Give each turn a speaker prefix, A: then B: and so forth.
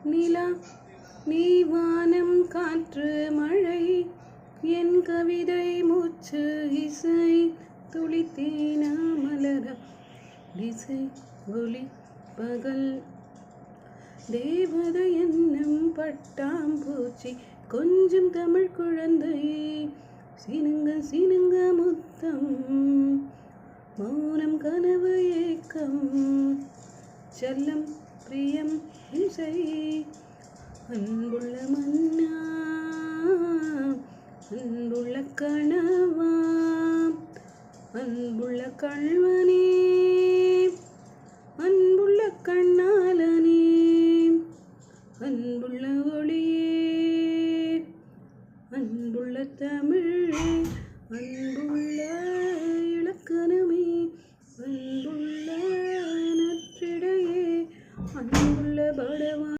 A: நிலா நீ வானம் காற்று மழை என் கவிதை மூச்சு இசை துளித்தேனா மலர திசை ஒளி பகல் தேவதை என்னும் பட்டாம்பூச்சி கொஞ்சம் தமிழ் குழந்தை சினுங்க சினுங்க முத்தம் மௌனம் கனவு ஏக்கம் செல்லம் பிரியம் இசை அன்புள்ள மன்னா அன்புள்ள கணவா அன்புள்ள கள்வனே அன்புள்ள கண்ணா